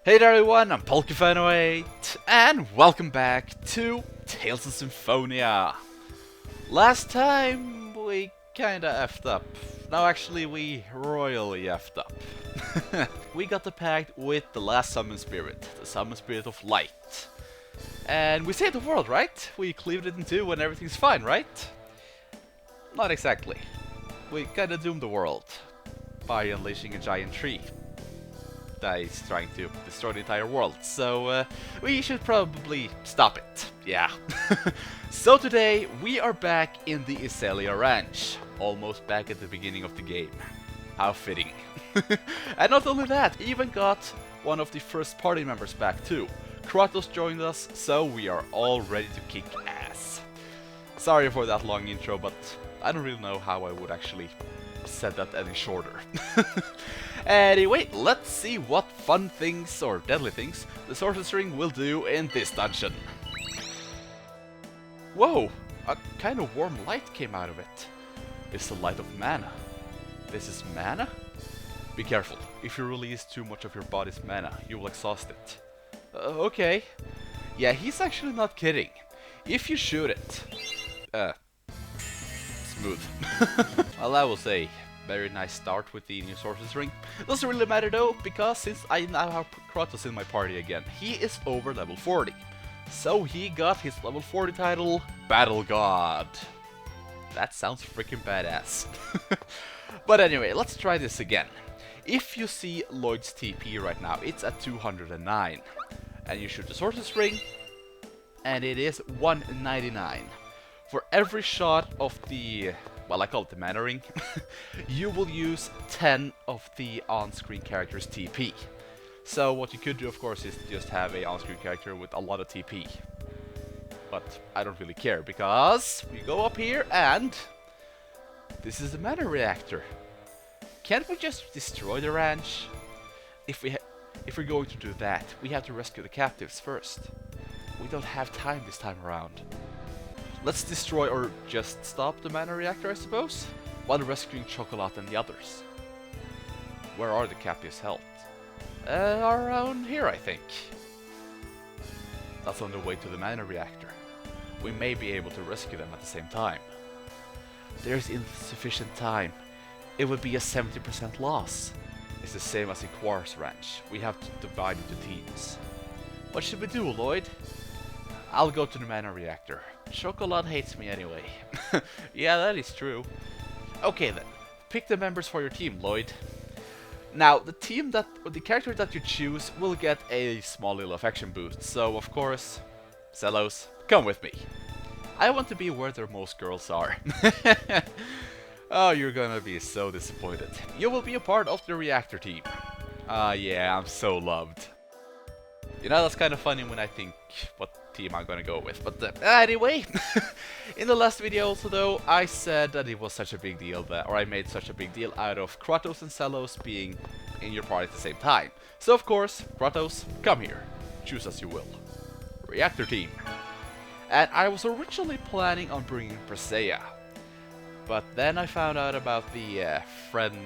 Hey there everyone, I'm Polkafano8, and welcome back to Tales of Symphonia. Last time we kinda effed up. No, actually we royally effed up. We got the pact with the last summon spirit, the summon spirit of light. And we saved the world, right? We cleaved it in two and everything's fine, right? Not exactly. We kinda doomed the world by unleashing a giant tree that is trying to destroy the entire world, so we should probably stop it, yeah. So today we are back in the Iselia Ranch, almost back at the beginning of the game. How fitting. And not only that, even got one of the first party members back too. Kratos joined us, so we are all ready to kick ass. Sorry for that long intro, but I don't really know how I would actually set that any shorter. Anyway, let's see what fun things, or deadly things, the Sorcerer's Ring will do in this dungeon. Whoa! A kind of warm light came out of it. It's the light of mana. This is mana? Be careful. If you release too much of your body's mana, you will exhaust it. Okay. Yeah, he's actually not kidding. If you shoot it... smooth. Well, I will say... very nice start with the new Sorcerer's Ring. Doesn't really matter though, because since I now have Kratos in my party again, he is over level 40. So he got his level 40 title, Battle God. That sounds freaking badass. But anyway, let's try this again. If you see LIoyd's TP right now, it's at 209. And you shoot the Sorcerer's Ring, and it is 199. For every shot of the... well, I call it the mana ring, you will use 10 of the on-screen character's TP. So what you could do, of course, is to just have a on-screen character with a lot of TP. But I don't really care, because we go up here and... this is the mana reactor. Can't we just destroy the ranch? If we're going to do that, we have to rescue the captives first. We don't have time this time around. Let's destroy or just stop the mana reactor, I suppose, while rescuing Chocolat and the others. Where are the captives held? Around here, I think. That's on the way to the mana reactor. We may be able to rescue them at the same time. There's insufficient time. It would be a 70% loss. It's the same as in Quar's Ranch. We have to divide into teams. What should we do, LIoyd? I'll go to the mana reactor. Chocolat hates me anyway. Yeah, that is true. Okay then, pick the members for your team, LIoyd. Now, the character that you choose will get a small little affection boost, so of course, Zelos, come with me. I want to be where the most girls are. Oh, you're gonna be so disappointed. You will be a part of the reactor team. Yeah, I'm so loved. You know, that's kind of funny when I think what team I'm gonna go with, but anyway, in the last video also though, I said that it was such a big deal that, or I made such a big deal out of Kratos and Zelos being in your party at the same time. So of course, Kratos, come here, choose as you will. Reactor team. And I was originally planning on bringing Presea, but then I found out about the friend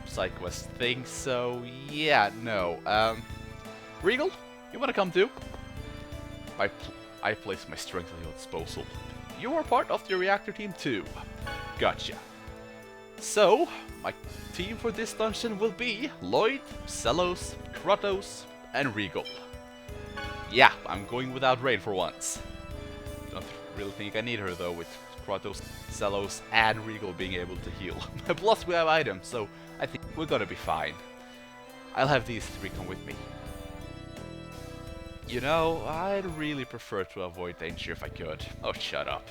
side quest thing, so yeah, no. Regal, you wanna come too? I place my strength at your disposal. You are part of the reactor team too. Gotcha. So, my team for this dungeon will be LIoyd, Zelos, Kratos, and Regal. Yeah, I'm going without Raine for once. Don't really think I need her though, with Kratos, Zelos, and Regal being able to heal. Plus we have items, so I think we're gonna be fine. I'll have these three come with me. You know, I'd really prefer to avoid danger if I could. Oh, shut up.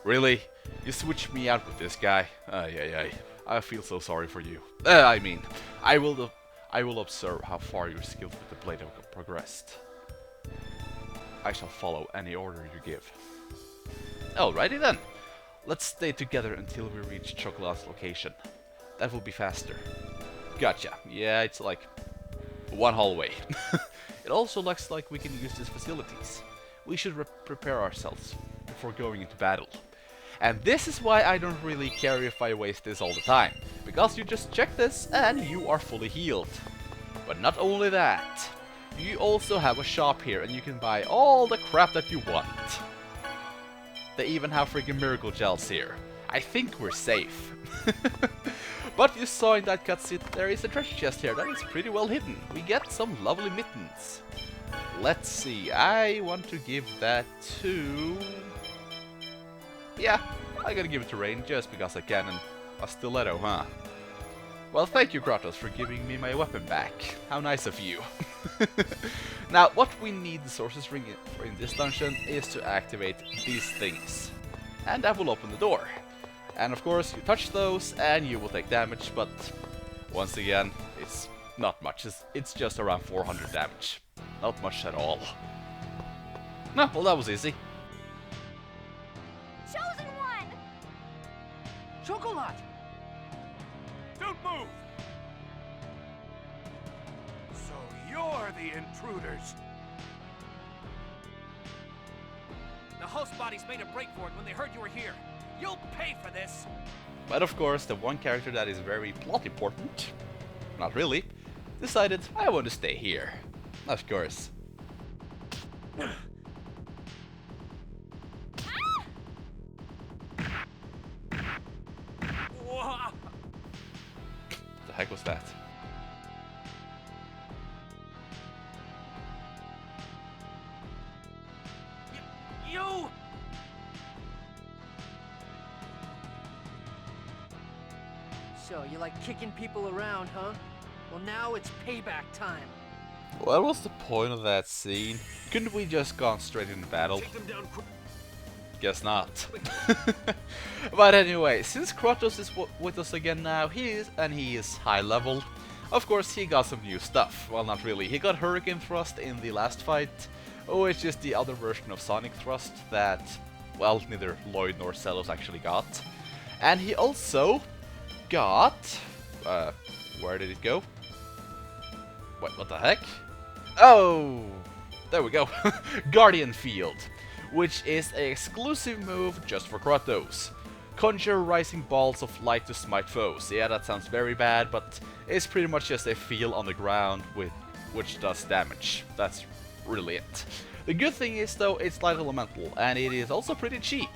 Really? You switched me out with this guy? Ay. I feel so sorry for you. I mean, I will observe how far your skills with the blade have progressed. I shall follow any order you give. Alrighty then. Let's stay together until we reach Chocolat's location. That will be faster. Gotcha. Yeah, it's like one hallway. It also looks like we can use these facilities. We should prepare ourselves before going into battle. And this is why I don't really care if I waste this all the time, because you just check this and you are fully healed. But not only that, you also have a shop here and you can buy all the crap that you want. They even have freaking miracle gels here. I think we're safe. But you saw in that cutscene there is a treasure chest here that is pretty well hidden. We get some lovely mittens. Let's see, I want to give that to... Yeah, I gotta give it to Raine just because I can, and a stiletto, huh? Well, thank you, Kratos, for giving me my weapon back. How nice of you. Now, what we need the sources ring for in this dungeon is to activate these things. And that will open the door. And of course, you touch those and you will take damage, but once again, it's not much. It's just around 400 damage. Not much at all. No, well, that was easy. Chosen one! Chocolate! Don't move! So you're the intruders. The host bodies made a break for it when they heard you were here. You'll pay for this! But of course, the one character that is very plot important, not really, decided I want to stay here. Of course. Whoa. The heck was that? You! So, you like kicking people around, huh? Well, now it's payback time. What was the point of that scene? Couldn't we just gone straight into battle? Take them down quick. Guess not. But anyway, since Kratos is with us again now, he is high level. Of course, he got some new stuff. Well, not really. He got Hurricane Thrust in the last fight, which is the other version of Sonic Thrust that, well, neither LIoyd nor Zelos actually got. And he also got... where did it go? What the heck? Oh! There we go. Guardian Field, which is an exclusive move just for Kratos. Conjure rising balls of light to smite foes. Yeah, that sounds very bad, but it's pretty much just a field on the ground which does damage. That's really it. The good thing is, though, it's light elemental, and it is also pretty cheap.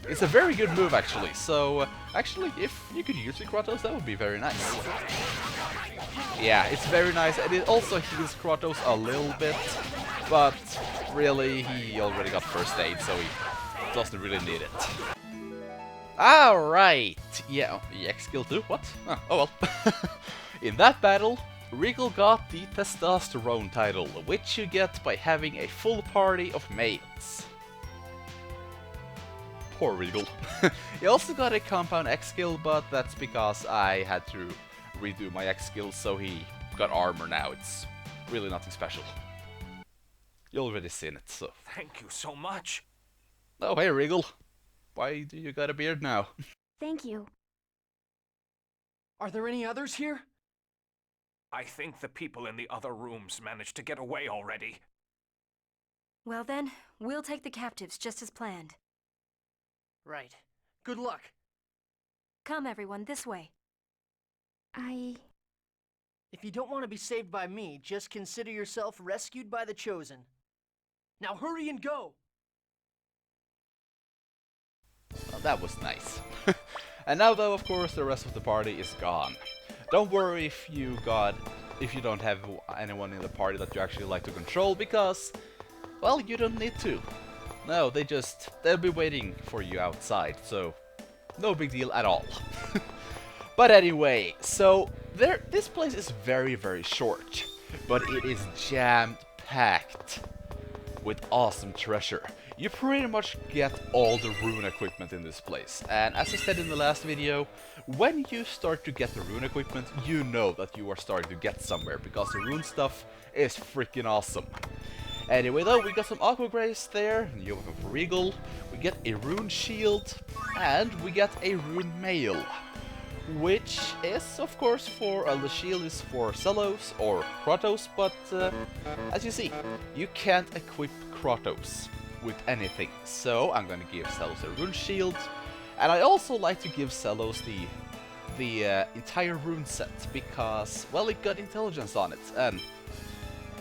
It's a very good move, actually, so actually, if you could use it, Kratos, that would be very nice. Yeah, it's very nice, and it also heals Kratos a little bit, but really, he already got first aid, so he doesn't really need it. Alright, yeah, EX skill 2, what? Oh well. In that battle, Regal got the Testosterone title, which you get by having a full party of mates. Poor Regal. He also got a Compound X skill, but that's because I had to redo my X skill, so he got armor now. It's really nothing special. You already seen it, so... Thank you so much. Oh, hey Regal. Why do you got a beard now? Thank you. Are there any others here? I think the people in the other rooms managed to get away already. Well then, we'll take the captives just as planned. Right. Good luck. Come everyone, this way. If you don't want to be saved by me, just consider yourself rescued by the Chosen. Now hurry and go! Well, that was nice. And now though, of course, the rest of the party is gone. Don't worry if you don't have anyone in the party that you actually like to control, because, well, you don't need to. No, they'll be waiting for you outside, so no big deal at all. But anyway, so this place is very, very short, but it is jam-packed with awesome treasure. You pretty much get all the rune equipment in this place, and as I said in the last video, when you start to get the rune equipment, you know that you are starting to get somewhere, because the rune stuff is freaking awesome. Anyway though, we got some Aqua Grace there, new weapon for Regal, we get a rune shield, and we get a rune mail. Which is, of course, the shield is for Zelos or Kratos, but as you see, you can't equip Kratos with anything. So I'm gonna give Zelos a rune shield, and I also like to give Zelos the entire rune set, because, well, it got intelligence on it, and,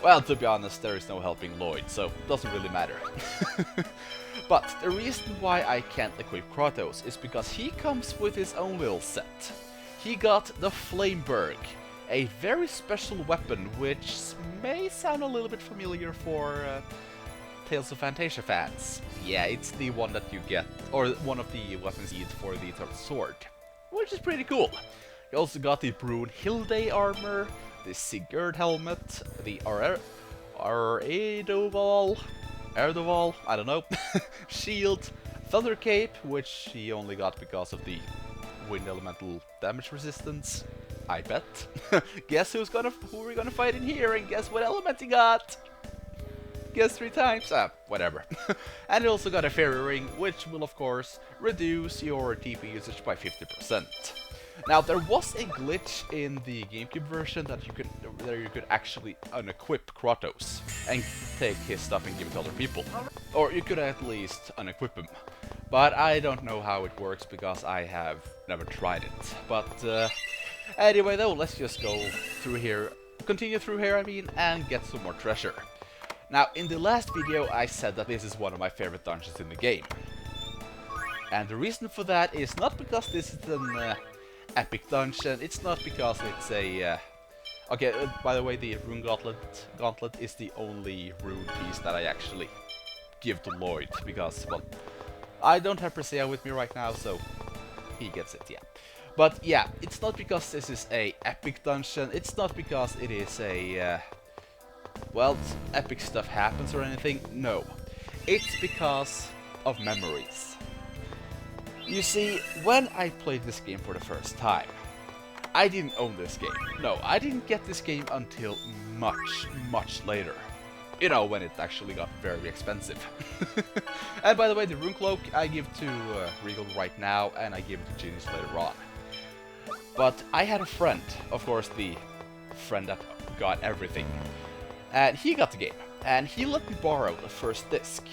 Well, to be honest, there is no helping LIoyd, so it doesn't really matter. But the reason why I can't equip Kratos is because he comes with his own little set. He got the Flameberg, a very special weapon which may sound a little bit familiar for Tales of Fantasia fans. Yeah, it's the one that you get, or one of the weapons you need for the third sword, which is pretty cool. You also got the Brunhilde armor, the Sigurd helmet, the Erdoval, I don't know, shield, Thunder Cape, which he only got because of the wind elemental damage resistance, I bet. Guess who we're gonna fight in here, and guess what element he got? Guess 3 times? Whatever. And he also got a fairy ring, which will of course reduce your TP usage by 50%. Now there was a glitch in the GameCube version that you could actually unequip Kratos and take his stuff and give it to other people. Or you could at least unequip him. But I don't know how it works because I have never tried it. But anyway though, let's just go through here, continue through here I mean, and get some more treasure. Now in the last video I said that this is one of my favorite dungeons in the game. And the reason for that is not because this is an epic dungeon, it's not because it's a... okay, by the way, the Rune Gauntlet is the only rune piece that I actually give to LIoyd, because, well, I don't have Presea with me right now, so he gets it, yeah. But yeah, it's not because this is a epic dungeon, it's not because it is a... well, epic stuff happens or anything, no. It's because of memories. You see, when I played this game for the first time, I didn't own this game. No, I didn't get this game until much, much later. You know, when it actually got very expensive. And by the way, the Rune Cloak I give to Regal right now, and I give it to Genis later on. But I had a friend, of course the friend that got everything, and he got the game. And he let me borrow the first disc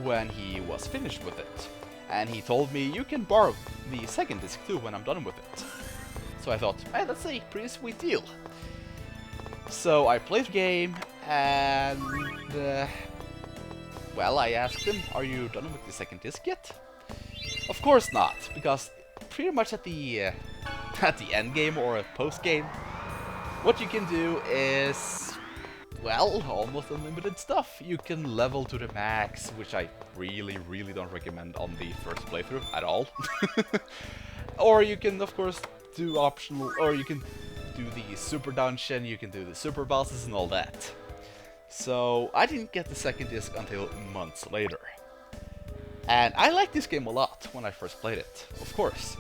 when he was finished with it. And he told me, you can borrow the second disc too when I'm done with it. So I thought, hey, that's a pretty sweet deal. So I played the game, and well, I asked him, are you done with the second disc yet? Of course not, because pretty much at the end game or post game, what you can do is, well, almost unlimited stuff. You can level to the max, which I really don't recommend on the first playthrough at all. Or you can, of course, do optional, or you can do the super dungeon, you can do the super bosses and all that. So I didn't get the second disc until months later. And I liked this game a lot when I first played it, of course.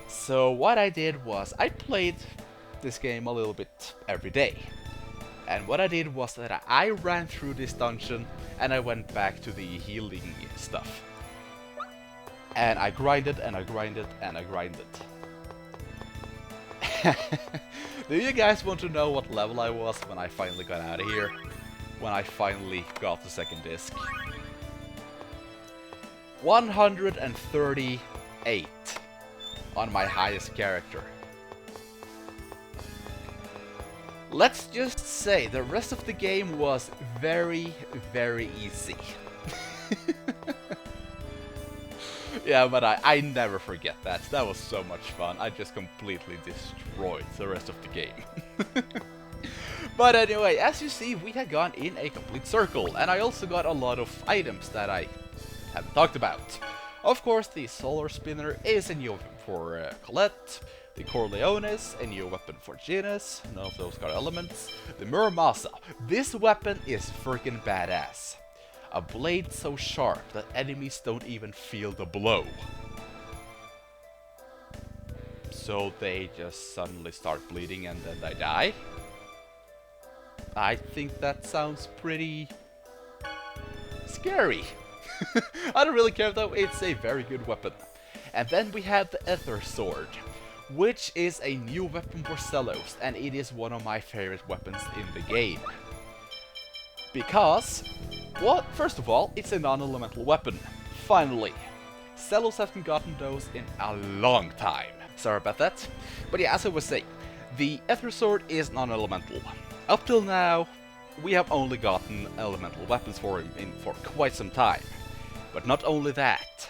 So what I did was I played this game a little bit every day. And what I did was that I ran through this dungeon and I went back to the healing stuff. And I grinded and I grinded and I grinded. Do you guys want to know what level I was when I finally got out of here? When I finally got the second disc? 138 on my highest character. Let's just say the rest of the game was very easy. Yeah, but I never forget that. That was so much fun. I just completely destroyed the rest of the game. But anyway, as you see, we had gone in a complete circle, and I also got a lot of items that I haven't talked about. Of course, the Solar Spinner is a new weapon for Colette. The Corleones, a new weapon for Genis, none of those got elements. The Muramasa, this weapon is freaking badass. A blade so sharp that enemies don't even feel the blow. So they just suddenly start bleeding and then they die? I think that sounds pretty scary. I don't really care though, it's a very good weapon. And then we have the Ether Sword, which is a new weapon for Zelos, and it is one of my favorite weapons in the game. Because, well, first of all, it's a non-elemental weapon. Finally. Zelos haven't gotten those in a long time. Sorry about that. But yeah, as I was saying, the Ether Sword is non-elemental. Up till now, we have only gotten elemental weapons for him for quite some time. But not only that,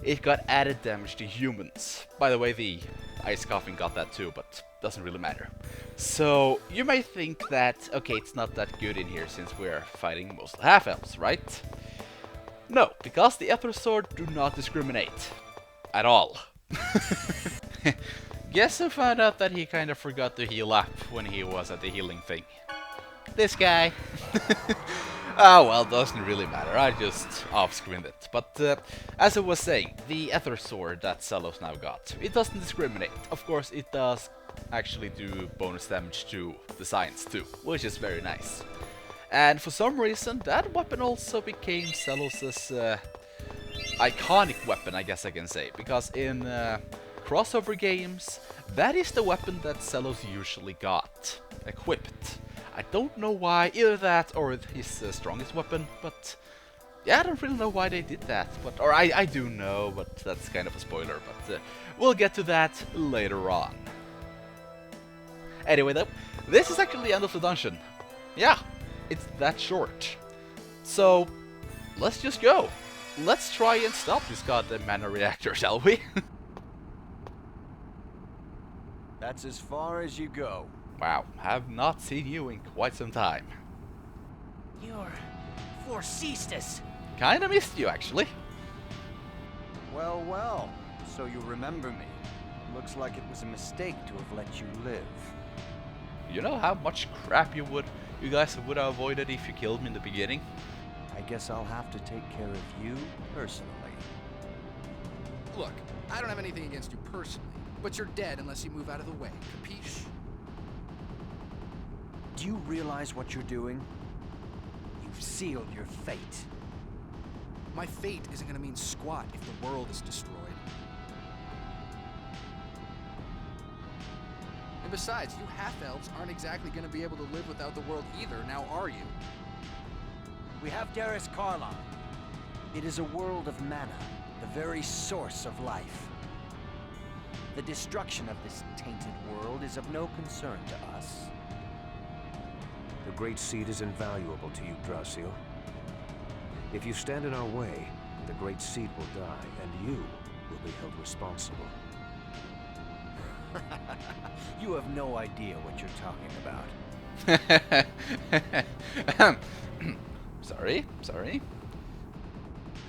it got added damage to humans. By the way, the Ice Coffin got that too, but doesn't really matter. So you may think that, okay, it's not that good in here since we're fighting mostly half-elves, right? No, because the Ether Sword do not discriminate. At all. Guess who found out that he kind of forgot to heal up when he was at the healing thing? This guy. Oh well, doesn't really matter, I just off-screened it. But as I was saying, the Ether Sword that Zelos now got, it doesn't discriminate. Of course, it does actually do bonus damage to the science too, which is very nice. And for some reason, that weapon also became Zelos' iconic weapon, I guess I can say. Because in crossover games, that is the weapon that Zelos usually got equipped. I don't know why, either that or his strongest weapon, but yeah, I don't really know why they did that. But or I do know, but that's kind of a spoiler, but we'll get to that later on. Anyway though, this is actually the end of the dungeon. Yeah, it's that short. So, let's just go. Let's try and stop this goddamn mana reactor, shall we? That's as far as you go. Wow, have not seen you in quite some time. You're Forcestus. Kinda missed you, actually. Well, well, so you remember me. Looks like it was a mistake to have let you live. You know how much crap you guys would have avoided if you killed me in the beginning? I guess I'll have to take care of you personally. Look, I don't have anything against you personally, but you're dead unless you move out of the way, capiche? Do you realize what you're doing? You've sealed your fate. My fate isn't gonna mean squat if the world is destroyed. And besides, you half-elves aren't exactly gonna be able to live without the world either, now are you? We have Darius Karlon. It is a world of mana, the very source of life. The destruction of this tainted world is of no concern to us. The Great Seed is invaluable to you, Drasil. If you stand in our way, the Great Seed will die, and you will be held responsible. You have no idea what you're talking about. Sorry.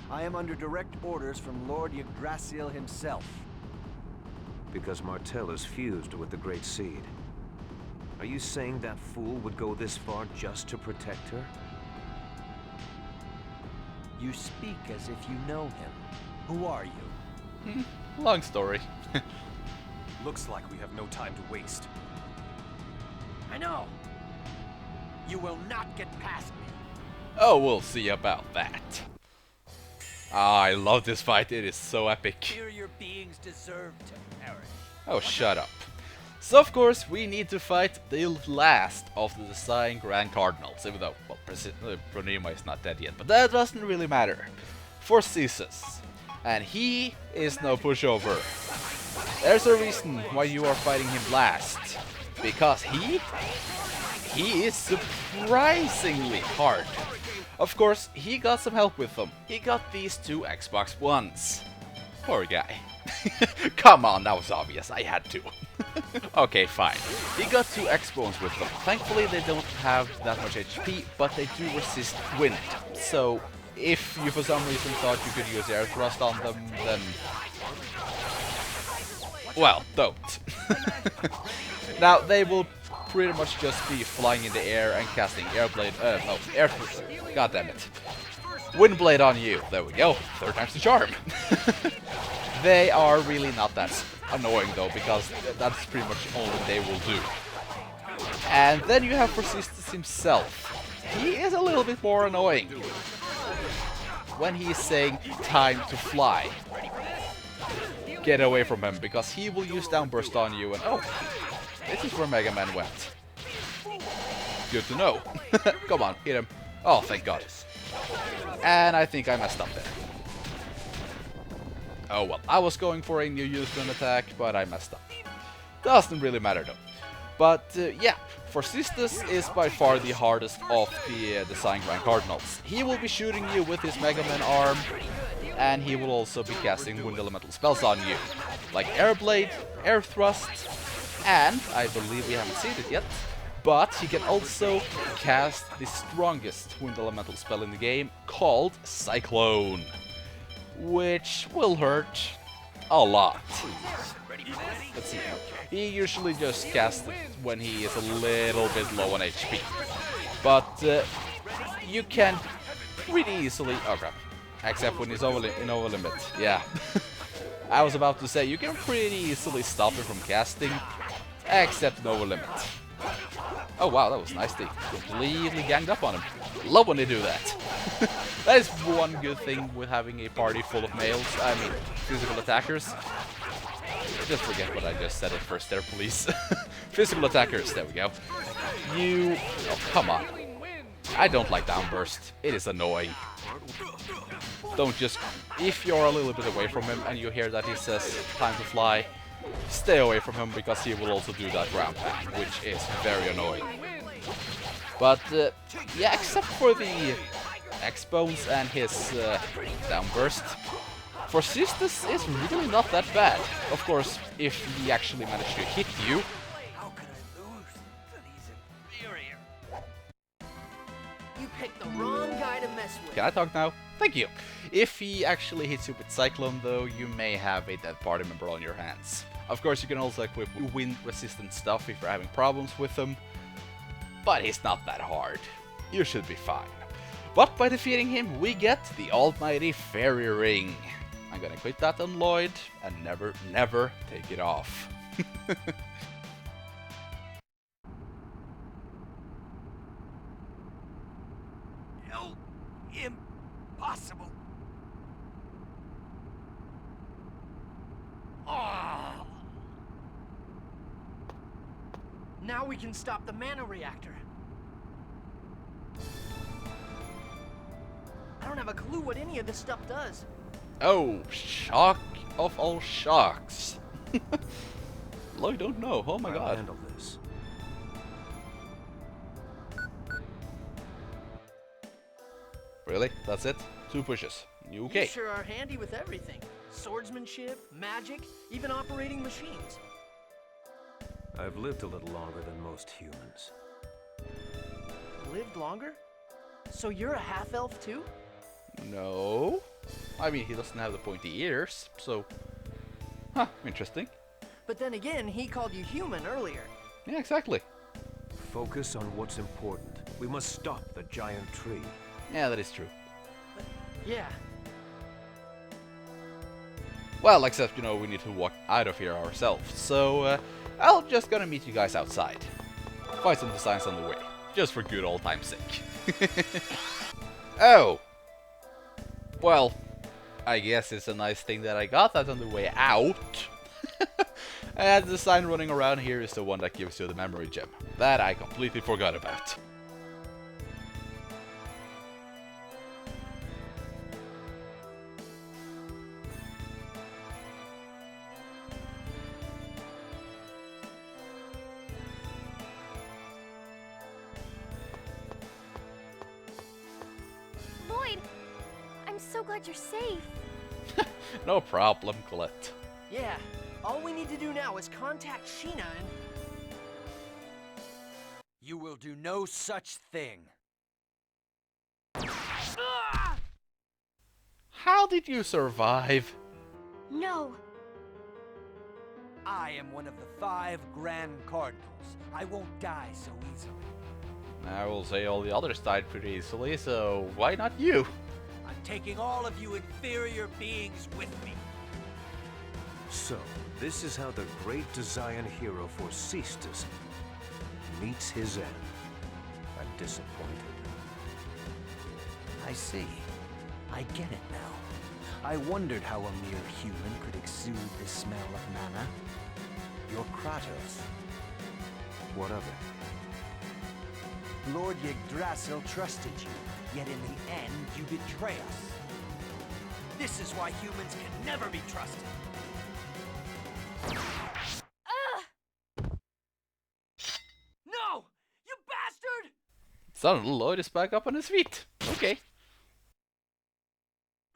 I am under direct orders from Lord Yggdrasil himself. Because Martell is fused with the Great Seed. Are you saying that fool would go this far just to protect her? You speak as if you know him. Who are you? Long story. Looks like we have no time to waste. I know. You will not get past me. Oh, we'll see about that. Ah, I love this fight, it is so epic. Inferior beings deserve to perish. Oh, shut up. So of course, we need to fight the last of the Design Grand Cardinals, even though, well, Pronema is not dead yet, but that doesn't really matter. Forcessus. And he is no pushover. There's a reason why you are fighting him last. Because he is surprisingly hard. Of course, he got some help with them. He got these two Xbox Ones. Poor guy. Come on, that was obvious. I had to. Okay, fine. He got two X-Bones with them. Thankfully, they don't have that much HP, but they do resist wind. So, if you for some reason thought you could use air thrust on them, then... well, don't. Now, they will pretty much just be flying in the air and casting God damn it. Windblade on you. There we go. Third time's the charm. They are really not that annoying though, because that's pretty much all that they will do. And then you have Forcestus himself. He is a little bit more annoying when he's saying time to fly. Get away from him, because he will use downburst on you and oh, this is where Mega Man went. Good to know. Come on, hit him. Oh, thank God. And I think I messed up there. Oh well, I was going for a new Useman attack, but I messed up. Doesn't really matter though. But yeah, Sisters is by far the hardest of the Design Grand Cardinals. He will be shooting you with his Mega Man arm, and he will also be casting wind elemental spells on you, like Air Blade, Air Thrust, and I believe we haven't seen it yet, but he can also cast the strongest wind elemental spell in the game, called Cyclone, which will hurt a lot. Let's see. He usually just casts it when he is a little bit low on HP. But you can pretty easily... Oh crap. Except when he's in over limit. Yeah. I was about to say, you can pretty easily stop him from casting, except no limit. Oh wow, that was nice. They completely ganged up on him. Love when they do that. That is one good thing with having a party full of males. I mean, physical attackers. Just forget what I just said at first there, please. Physical attackers, there we go. You... Oh, come on. I don't like downburst. It is annoying. Don't just... If you're a little bit away from him and you hear that he says, time to fly, stay away from him because he will also do that ground pound, which is very annoying. But, yeah, except for the X-Bones and his downburst, for Sisters is really not that bad. Of course, if he actually managed to hit you. How could I lose to these inferior? You picked the wrong guy to mess with. Can I talk now? Thank you. If he actually hits you with Cyclone though, you may have a dead party member on your hands. Of course, you can also equip wind resistant stuff if you're having problems with them. But he's not that hard. You should be fine. But by defeating him, we get the almighty Fairy Ring. I'm gonna quit that on LIoyd and never take it off. No, impossible. Oh. Now we can stop the mana reactor. I don't have a clue what any of this stuff does. Oh, shock of all shocks. LIoyd don't know. Oh my I'll god. handle this. Really? That's it? 2 pushes. You okay? You sure are handy with everything. Swordsmanship, magic, even operating machines. I've lived a little longer than most humans. Lived longer? So you're a half-elf too? No. I mean, he doesn't have the pointy ears, so... Huh, interesting. But then again, he called you human earlier. Yeah, exactly. Focus on what's important. We must stop the giant tree. Yeah, that is true. Yeah. Well, except, you know, we need to walk out of here ourselves, so I'll just gonna meet you guys outside. Find some designs on the way, just for good old time's sake. Oh! Well, I guess it's a nice thing that I got that on the way out. And the sign running around here is the one that gives you the memory gem. That I completely forgot about. LIoyd! I'm so glad you're safe. No problem, Colette. Yeah. All we need to do now is contact Sheena and... You will do no such thing. How did you survive? No. I am one of the 5 Grand Cardinals. I won't die so easily. I will say all the others died pretty easily, so why not you? I'm taking all of you inferior beings with me. So, this is how the great Desian hero for Sisters meets his end. I'm disappointed. I see. I get it now. I wondered how a mere human could exude the smell of mana. You're Kratos. What of it? Lord Yggdrasil trusted you, yet in the end you betray us. This is why humans can never be trusted. No! Suddenly, LIoyd is back up on his feet. Okay.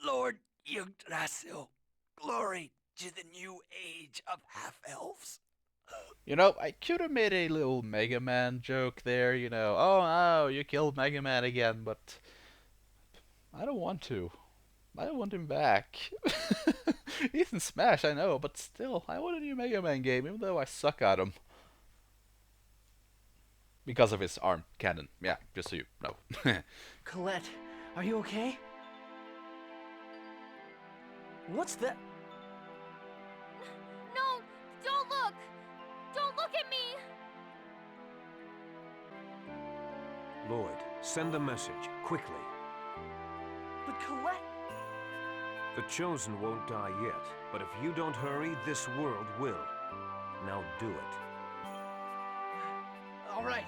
Lord Yggdrasil, glory to the new age of half-elves. You know, I could have made a little Mega Man joke there, you know. Oh, no, you killed Mega Man again, but I don't want to. I don't want him back. He's in Smash, I know, but still, I want a new Mega Man game, even though I suck at him. Because of his arm cannon. Yeah, just so you know. Colette, are you okay? What's that? No! Don't look! Don't look at me! LIoyd, send the message, quickly. But Colette... The Chosen won't die yet, but if you don't hurry, this world will. Now do it. All right.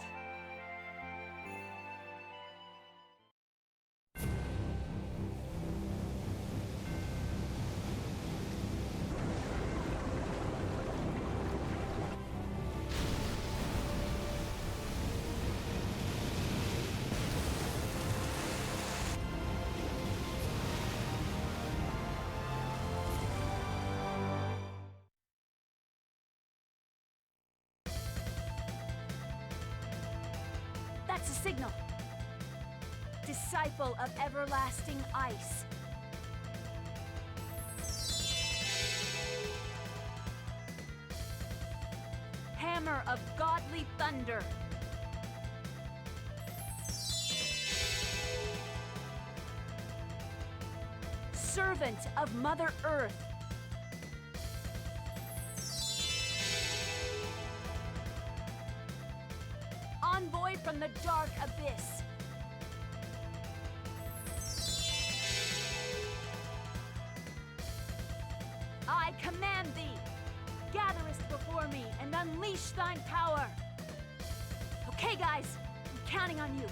That's a signal. Disciple of everlasting ice. Hammer of godly thunder. Servant of Mother Earth. Envoy from the dark abyss. I command thee, gatherest before me and unleash thine power. Okay, guys, I'm counting on you.